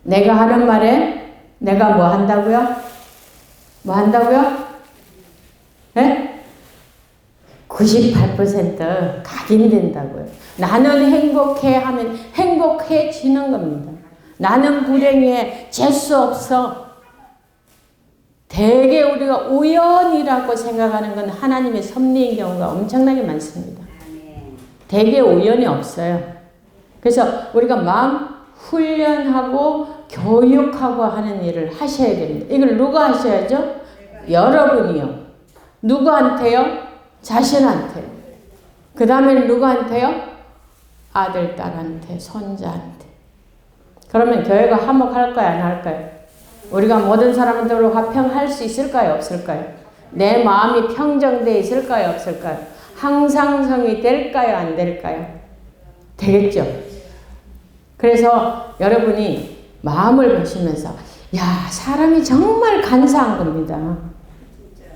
내가 하는 말에 내가 뭐 한다고요? 뭐 한다고요? 네? 98% 각인된다고요. 나는 행복해 하면 행복해지는 겁니다. 나는 불행해 재수 없어. 대개 우리가 우연이라고 생각하는 건 하나님의 섭리인 경우가 엄청나게 많습니다. 대개 우연이 없어요. 그래서 우리가 마음 훈련하고 교육하고 하는 일을 하셔야 됩니다. 이걸 누가 하셔야죠? 여러분이요. 누구한테요? 자신한테요. 그 다음에 누구한테요? 아들, 딸한테, 손자한테. 그러면 교회가 화목할까요? 안 할까요? 우리가 모든 사람들로 화평할 수 있을까요? 없을까요? 내 마음이 평정되어 있을까요? 없을까요? 항상성이 될까요? 안 될까요? 되겠죠. 그래서 여러분이 마음을 보시면서 야, 사람이 정말 간사한 겁니다.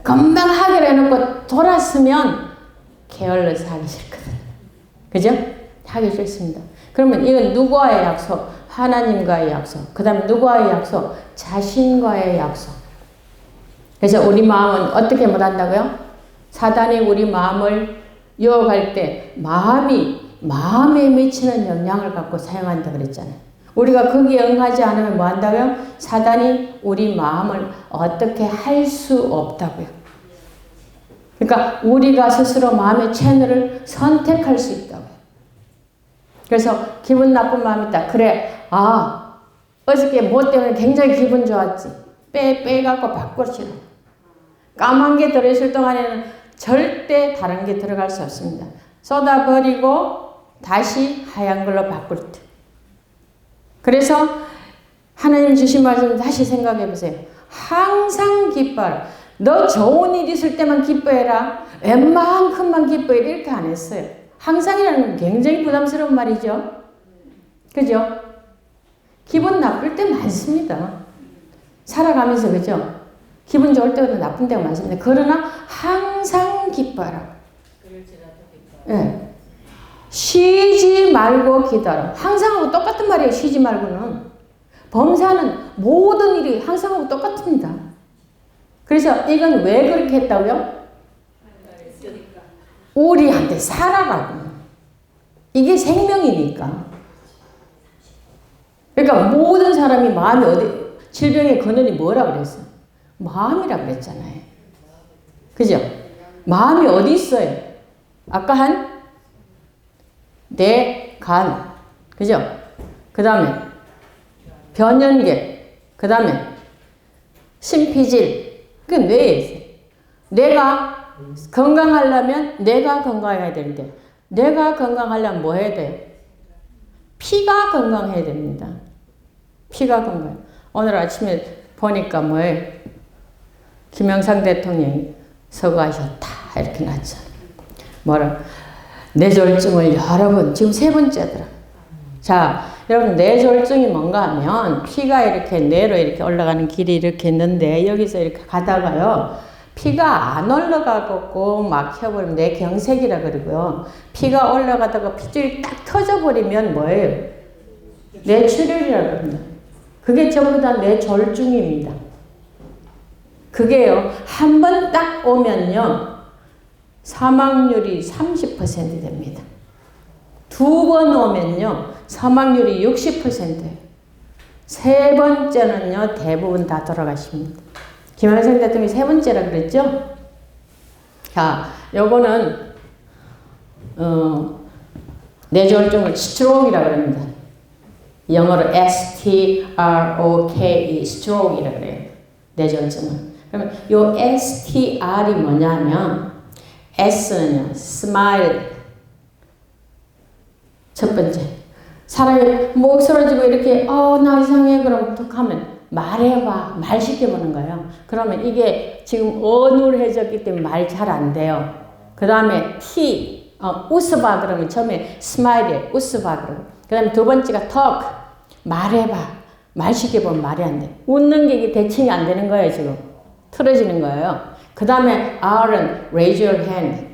금방 하기로 해놓고 돌았으면 게을러서 하기 싫거든요. 그죠? 하기 싫습니다. 그러면 이건 누구와의 약속? 하나님과의 약속. 그 다음에 누구와의 약속? 자신과의 약속. 그래서 우리 마음은 어떻게 못한다고요? 사단이 우리 마음을 유혹할 때 마음에 미치는 영향을 갖고 사용한다 그랬잖아요. 우리가 거기에 응하지 않으면 뭐 한다고요? 사단이 우리 마음을 어떻게 할 수 없다고요. 그러니까 우리가 스스로 마음의 채널을 선택할 수 있다고요. 그래서 기분 나쁜 마음이 있다. 그래, 어저께 뭐 때문에 굉장히 기분 좋았지. 빼갖고 바꾸시라. 까만 게 들어있을 동안에는 절대 다른 게 들어갈 수 없습니다. 쏟아버리고 다시 하얀 걸로 바꿀 때. 그래서 하나님 주신 말씀 다시 생각해 보세요. 항상 기뻐라. 너 좋은 일 있을 때만 기뻐해라. 웬만큼만 기뻐해라. 이렇게 안 했어요. 항상이라는 건 굉장히 부담스러운 말이죠. 그죠? 기분 나쁠 때 많습니다. 살아가면서 그죠? 기분 좋을 때보다 나쁜 때가 많습니다. 그러나 항상 기뻐라. 네. 쉬지 말고 기다려. 항상하고 똑같은 말이에요. 쉬지 말고는. 범사는 모든 일이 항상하고 똑같습니다. 그래서 이건 왜 그렇게 했다고요? 우리한테 살아가고. 이게 생명이니까. 그러니까 모든 사람이 마음이 질병의 근원이 뭐라 그랬어? 마음이라 그랬잖아요. 그죠? 마음이 어디 있어요? 아까 한 내 간, 그죠? 그 다음에 변연계, 그 다음에 심피질, 그 뇌에 있어요. 내가 건강하려면 내가 건강해야 되는데, 내가 건강하려면 뭐 해야 돼요? 피가 건강해야 됩니다. 피가 건강. 오늘 아침에 보니까 뭐예요? 김영삼 대통령이 서거하셨다 이렇게 났잖아요. 뭐라? 뇌졸중을 여러 번, 지금 3번째더라. 자, 여러분 뇌졸중이 뭔가 하면 피가 이렇게 뇌로 이렇게 올라가는 길이 이렇게 있는데 여기서 이렇게 가다가요. 피가 안 올라가고 막혀버리면 뇌경색이라 그러고요. 피가 올라가다가 핏줄이 딱 터져버리면 뭐예요? 뇌출혈이라 그럽니다. 그게 전부 다 뇌졸중입니다. 그게요. 한 번 딱 오면요. 사망률이 30% 됩니다. 2번 오면요. 사망률이 60%예요. 세 번째는요, 대부분 다 돌아가십니다. 김영삼 대통령이 세 번째라 그랬죠? 자, 요거는, 뇌졸중을 스트로크이라고 그럽니다. 영어로 STROKE, 스트로크이라고 그래요. 뇌졸중은. 그러면 요 STR이 뭐냐면, S는요, smile. 첫 번째. 사람이 목 쓰러지고 이렇게, 나 이상해. 그럼 어떡하면? 말해봐. 말 시켜보는 거예요. 그러면 이게 지금 어눌해졌기 때문에 말 잘 안 돼요. 그 다음에 T, 웃어봐. 그러면 처음에 스마일이에요. 웃어봐. 그러고. 그 다음에 두 번째가 talk. 말해봐. 말 시켜보면 말이 안 돼. 웃는 게 이게 대칭이 안 되는 거예요, 지금. 틀어지는 거예요. 그 다음에 R은 raise your hand.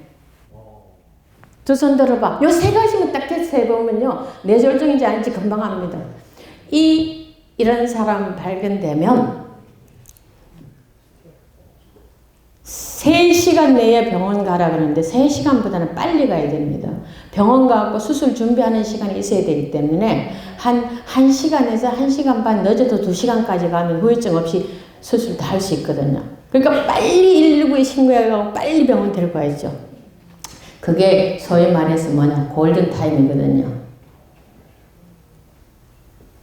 두 손 들어봐. 요 세 가지만 딱 해보면요. 뇌졸중인지 아닌지 금방 압니다. 이런 사람 발견되면 3시간 내에 병원 가라 그러는데 3시간보다는 빨리 가야 됩니다. 병원 가고 수술 준비하는 시간이 있어야 되기 때문에 한 1시간에서 1시간 반 늦어도 2시간까지 가면 후유증 없이 수술 다 할 수 있거든요. 그러니까 빨리 119에 신고해가고 빨리 병원 데리고 가야죠. 그게 소위 말해서 뭐냐, 골든타임이거든요.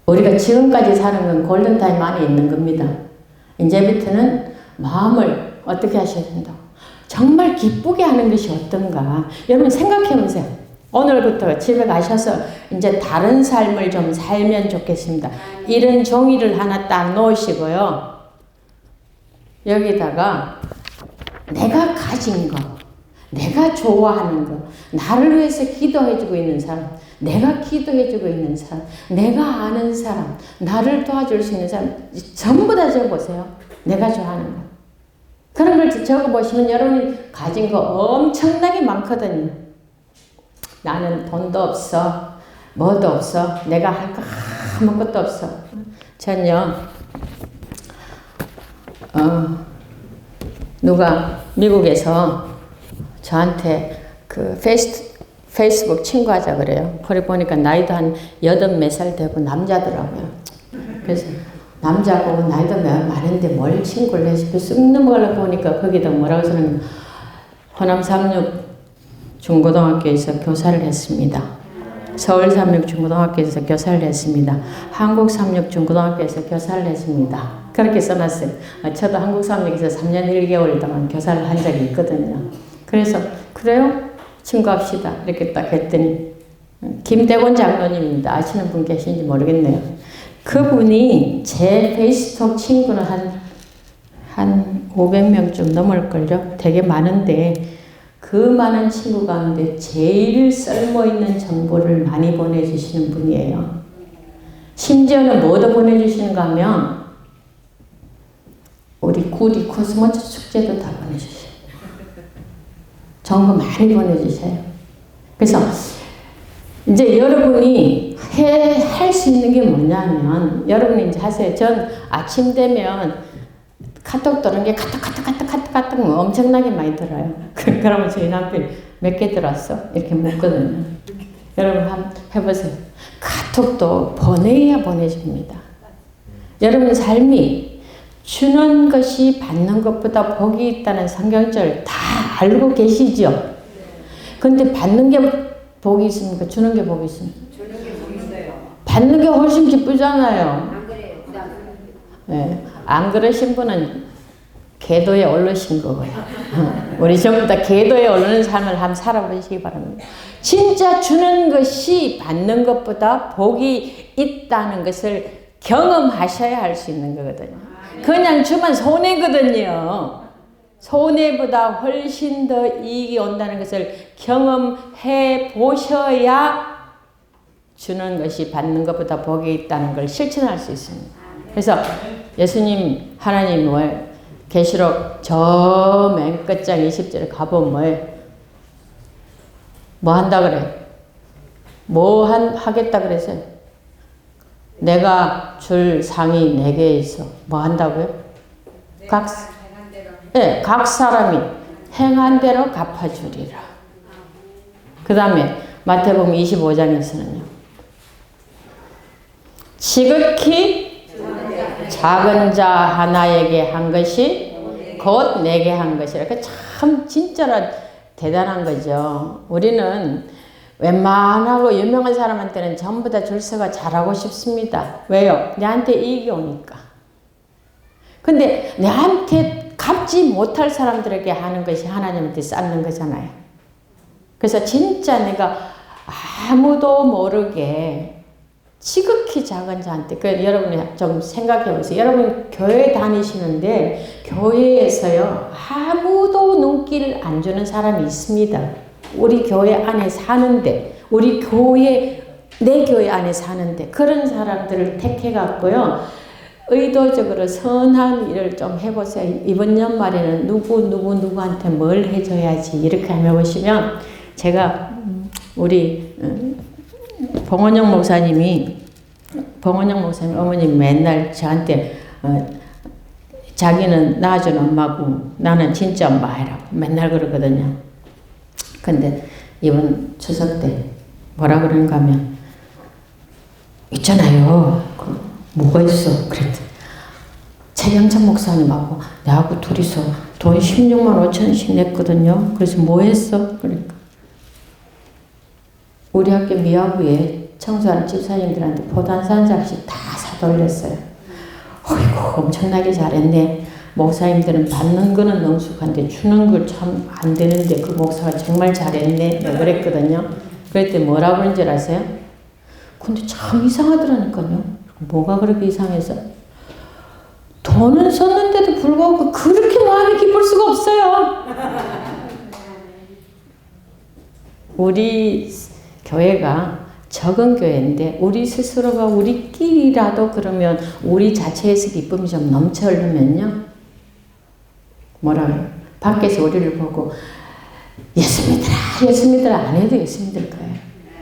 우리가 지금까지 사는 건 골든타임 안에 있는 겁니다. 이제부터는 마음을 어떻게 하셔야 된다고? 정말 기쁘게 하는 것이 어떤가? 여러분 생각해 보세요. 오늘부터 집에 가셔서 이제 다른 삶을 좀 살면 좋겠습니다. 이런 종이를 하나 딱 놓으시고요. 여기다가 내가 가진 거, 내가 좋아하는 거, 나를 위해서 기도해주고 있는 사람, 내가 기도해주고 있는 사람, 내가 아는 사람, 나를 도와줄 수 있는 사람 전부 다 적어보세요. 내가 좋아하는 거. 그런 걸 적어보시면 여러분이 가진 거 엄청나게 많거든요. 나는 돈도 없어, 뭐도 없어, 내가 할 거 아무것도 없어. 전요, 누가 미국에서 저한테 그 페이스북 친구하자 그래요. 그래 보니까 나이도 한 80몇 살 되고 남자더라고요. 그래서 남자고 나이도 많은데 뭘 친구를 해 싶어 쓱 넘어가려고 보니까 거기다 뭐라고 쓰는 호남 삼육 중고등학교에서 교사를 했습니다. 서울 삼육 중고등학교에서 교사를 했습니다. 한국 삼육 중고등학교에서 교사를 했습니다. 그렇게 써놨어요. 저도 한국 삼육에서 3년 1개월 동안 교사를 한 적이 있거든요. 그래서 그래요? 친구합시다. 이렇게 딱 했더니 김대곤 장로님입니다. 아시는 분 계신지 모르겠네요. 그분이 제 페이스북 친구는 한 500명쯤 넘을걸요. 되게 많은데 그 많은 친구 가운데 제일 쓸모있는 정보를 많이 보내주시는 분이에요. 심지어는 뭐도 보내주시는가 하면 우리 구리 코스모스 축제도 다 보내주셔요. 정보 많이 보내주셔요. 그래서 이제 여러분이 할 수 있는 게 뭐냐면 여러분이 이제 하세요. 전 아침 되면 카톡 들어오는 게 카톡 엄청나게 많이 들어요. 그러면 저희 남편이 몇 개 들었어? 이렇게 묻거든요. 여러분 한번 해보세요. 카톡도 보내야 보내줍니다. 여러분 삶이 주는 것이 받는 것보다 복이 있다는 성경절 다 알고 계시죠? 근데 받는 게 복이 있습니까? 주는 게 복이 있습니까? 주는 게 보이세요. 받는 게 훨씬 기쁘잖아요. 안 그래요? 네. 안 그러신 분은 궤도에 오르신 거고요. 우리 전부 다 궤도에 오르는 삶을 한번 살아보시기 바랍니다. 진짜 주는 것이 받는 것보다 복이 있다는 것을 경험하셔야 할 수 있는 거거든요. 그냥 주면 손해거든요. 손해보다 훨씬 더 이익이 온다는 것을 경험해 보셔야 주는 것이 받는 것보다 복이 있다는 걸 실천할 수 있습니다. 그래서 예수님, 하나님 뭐예요? 계시록 저 맨 끝장 20절에 가보면 뭐예요? 뭐 한다 그래? 뭐 하겠다 그랬어요? 내가 줄 상이 4개 있어. 뭐 한다고요? 각 사람이 행한 대로 갚아주리라. 그 다음에 마태복음 25장에서는요. 지극히 작은 자 하나에게 한 것이 곧 내게 한 것이라. 그러니까 참 진짜로 대단한 거죠. 우리는 웬만하고 유명한 사람한테는 전부 다 줄서가 잘하고 싶습니다. 왜요? 내한테 이익이 오니까. 근데 내한테 갚지 못할 사람들에게 하는 것이 하나님한테 쌓는 거잖아요. 그래서 진짜 내가 아무도 모르게 지극히 작은 자한테, 여러분이 좀 생각해 보세요. 여러분 교회 다니시는데 교회에서요 아무도 눈길 안 주는 사람이 있습니다. 우리 교회 안에 사는데, 우리 교회, 내 교회 안에 사는데 그런 사람들을 택해 갖고요 의도적으로 선한 일을 좀 해보세요. 이번 연말에는 누구한테 뭘 해줘야지 이렇게 한번 해보시면, 제가 우리 봉원영 목사님 어머님 맨날 저한테 자기는 낳아준 엄마고 나는 진짜 엄마라고 맨날 그러거든요. 근데 이번 추석 때 뭐라 그러는가 하면, 있잖아요. 뭐가 있어? 그랬더니 최경찬 목사님하고 나하고 둘이서 돈 16만 5천원씩 냈거든요. 그래서 뭐 했어? 그러니까 우리 학교 미화부에 청소하는 집사님들한테 포도 한 장씩 다 사돌렸어요. 어이구 엄청나게 잘했네. 목사님들은 받는 거는 능숙한데 주는 걸 참 안 되는데 그 목사가 정말 잘했네. 내가 그랬거든요. 그랬더니 뭐라고 그런 줄 아세요? 근데 참 이상하더라니까요. 뭐가 그렇게 이상해서? 돈은 썼는데도 불구하고 그렇게 마음이 기쁠 수가 없어요. 우리 교회가 적은 교회인데 우리 스스로가 우리끼리라도 그러면 우리 자체에서 기쁨이 좀 넘쳐 흐르면요. 뭐라고요? 밖에서 우리를 보고 예수 믿으라 안 해도 예수 믿을 거예요.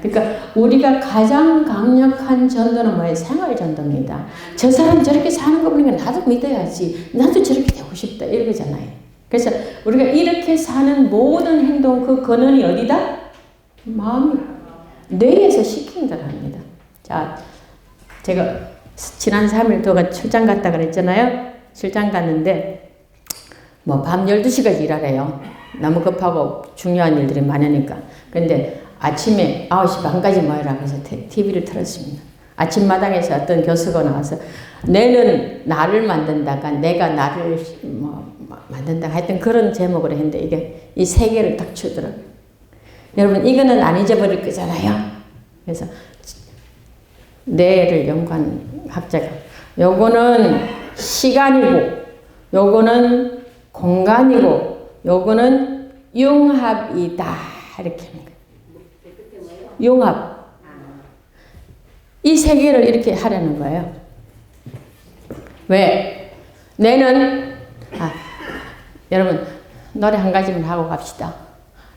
그러니까 우리가 가장 강력한 전도는 뭐예요? 생활 전도입니다. 저 사람 저렇게 사는 거 보니까 나도 믿어야지. 나도 저렇게 되고 싶다. 이러잖아요. 그래서 우리가 이렇게 사는 모든 행동, 그 근원이 어디다? 마음이, 뇌에서 시킨 대로 합니다. 자, 제가 지난 3일 동안 출장 갔다 그랬잖아요. 출장 갔는데 뭐 밤 12시까지 일하래요. 너무 급하고 중요한 일들이 많으니까. 근데 아침에 9시 반까지 모이라고 해서 TV를 틀었습니다. 아침마당에서 어떤 교수가 나와서 내는 나를 만든다가 내가 나를 만든다 하여튼 그런 제목으로 했는데 이게 이 세 개를 딱 주더라고요. 여러분 이거는 안 잊어버릴 거잖아요. 그래서 뇌를 연구한 학자가 요거는 시간이고 요거는 공간이고 요거는 융합이다 이렇게 하는 거예요. 융합. 이 세 개를 이렇게 하려는 거예요. 왜? 뇌는 여러분 노래 한 가지만 하고 갑시다.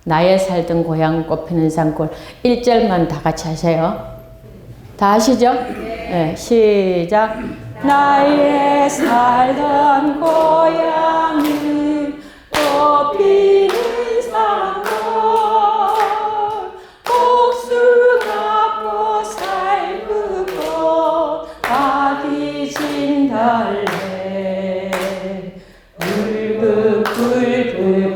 나의 살던 고향 꽃피는 산골 1절만 다 같이 하세요. 다 아시죠? 네, 시작. 나의 살던 고향이 꽃피는 산골 복숭아꽃 살구꽃 아기 진 달래 붉은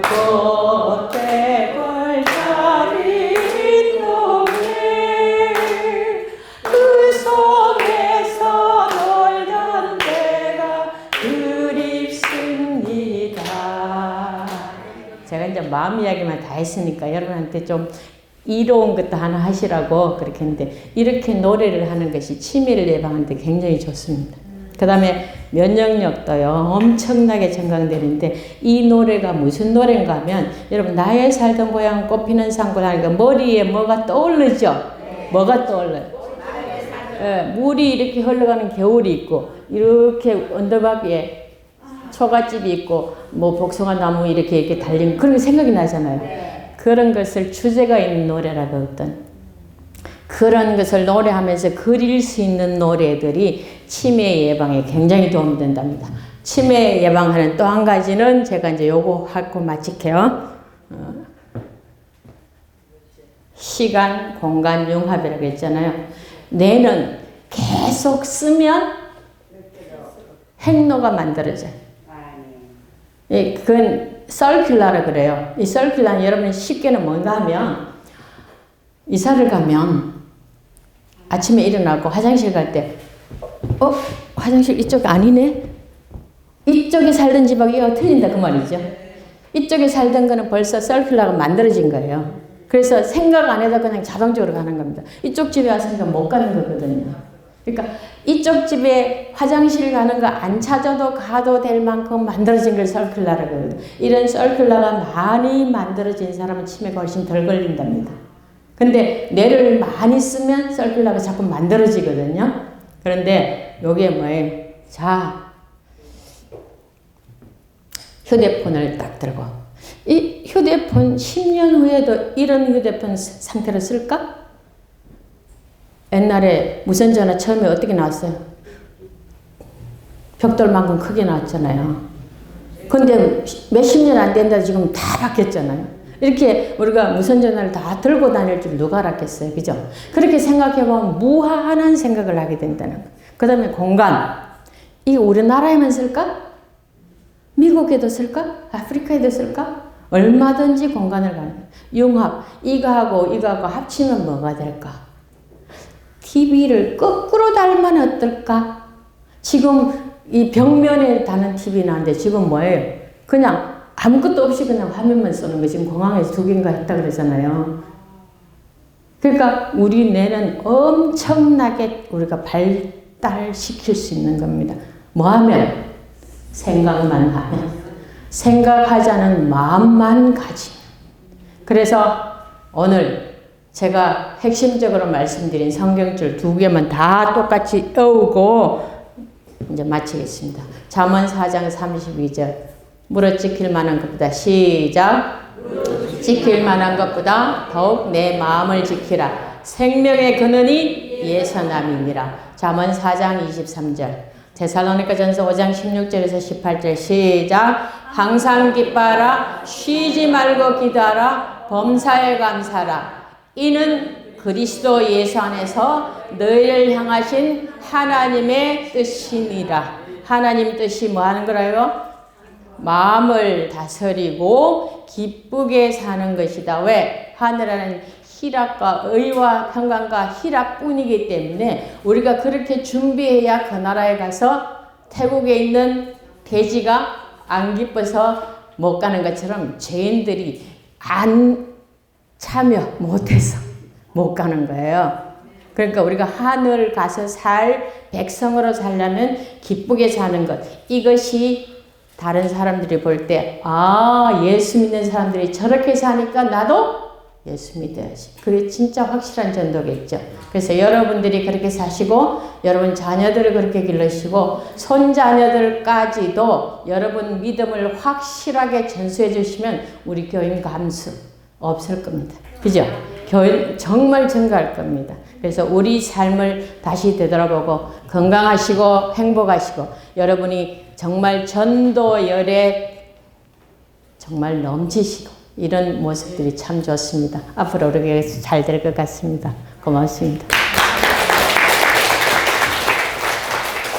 꽃대벌 자린 노래 그 속에서 놀던 때가 그립습니다. 제가 이제 마음 이야기만 다 했으니까 여러분한테 좀 이로운 것도 하나 하시라고 그렇게 했는데 이렇게 노래를 하는 것이 치매를 예방하는데 굉장히 좋습니다. 그 다음에 면역력도요 엄청나게 증강되는데 이 노래가 무슨 노래인가 하면 여러분 나의 살던 고향 꽃피는 산골 하니까 머리에 뭐가 떠오르죠? 뭐가 떠올라요? 물이 이렇게 흘러가는 겨울이 있고 이렇게 언덕바위에 초가집이 있고 뭐 복숭아 나무 이렇게 달린 그런 게 생각이 나잖아요. 그런 것을 주제가 있는 노래라고 어떤 그런 것을 노래하면서 그릴 수 있는 노래들이 치매 예방에 굉장히 도움이 된답니다. 치매 예방하는 또 한 가지는 제가 이제 요거 하고 마칠게요. 시간, 공간, 융합이라고 했잖아요. 뇌는 계속 쓰면 행로가 만들어져요. 예, 그건 서큘라라 그래요. 이 서큘라는 여러분이 쉽게는 뭔가 하면 이사를 가면 아침에 일어나고 화장실 갈 때 화장실 이쪽 아니네? 이쪽에 살던 집하고 이거 틀린다 그 말이죠. 이쪽에 살던 거는 벌써 서큘라가 만들어진 거예요. 그래서 생각 안 해도 그냥 자동적으로 가는 겁니다. 이쪽 집에 왔으니까 못 가는 거거든요. 그러니까 이쪽 집에 화장실 가는 거 안 찾아도 가도 될 만큼 만들어진 걸 서큘라라고 해요. 이런 서큘라가 많이 만들어진 사람은 치매가 훨씬 덜 걸린답니다. 근데 뇌를 많이 쓰면 서큘라가 자꾸 만들어지거든요. 그런데 요게 뭐예요? 자, 휴대폰을 딱 들고 이 휴대폰 10년 후에도 이런 휴대폰 상태로 쓸까? 옛날에 무선전화 처음에 어떻게 나왔어요? 벽돌만큼 크게 나왔잖아요. 근데 몇십 년 안 된다 지금 다 바뀌었잖아요. 이렇게 우리가 무선전화를 다 들고 다닐 줄 누가 알았겠어요. 그죠? 그렇게 생각해보면 무한한 생각을 하게 된다는 거예요. 그 다음에 공간. 이게 우리나라에만 쓸까? 미국에도 쓸까? 아프리카에도 쓸까? 얼마든지 공간을 가는 거예요. 융합. 이거하고 이거하고 합치면 뭐가 될까? TV를 거꾸로 달면 어떨까? 지금 이 벽면에 다는 TV 나왔는데 지금 뭐예요? 그냥 아무것도 없이 그냥 화면만 쏘는 거 지금 공항에서 2개인가 했다 그러잖아요. 그러니까 우리 뇌는 엄청나게 우리가 발달시킬 수 있는 겁니다. 뭐 하면? 생각만 하면. 생각하자는 마음만 가지면. 그래서 오늘 제가 핵심적으로 말씀드린 성경줄 2개만 다 똑같이 외우고 이제 마치겠습니다. 잠언 4장 32절. 무릇 지킬 만한 것보다 시작. 지킬 만한 것보다 더욱 내 마음을 지키라. 생명의 근원이 예선함이니라. 잠언 4장 23절. 데살로니가전서 5장 16절에서 18절 시작. 항상 기뻐하라. 쉬지 말고 기도하라. 범사에 감사하라. 이는 그리스도 예수 안에서 너희를 향하신 하나님의 뜻이니라. 하나님 뜻이 뭐 하는 거라요? 마음을 다스리고 기쁘게 사는 것이다. 왜? 하늘에는 희락과 의와 평강과 희락뿐이기 때문에 우리가 그렇게 준비해야 그 나라에 가서 태국에 있는 돼지가 안 기뻐서 못 가는 것처럼 죄인들이 안 참여 못해서 못 가는 거예요. 그러니까 우리가 하늘 가서 살 백성으로 살려면 기쁘게 사는 것. 이것이 다른 사람들이 볼 때, 아, 예수 믿는 사람들이 저렇게 사니까 나도 예수 믿어야지. 그게 진짜 확실한 전도겠죠. 그래서 여러분들이 그렇게 사시고, 여러분 자녀들을 그렇게 기르시고, 손자녀들까지도 여러분 믿음을 확실하게 전수해 주시면 우리 교인 감수 없을 겁니다. 그죠? 교인 정말 증가할 겁니다. 그래서 우리 삶을 다시 되돌아보고 건강하시고 행복하시고 여러분이 정말 전도열에 정말 넘치시고 이런 모습들이 참 좋습니다. 앞으로 우리에게 잘 될 것 같습니다. 고맙습니다.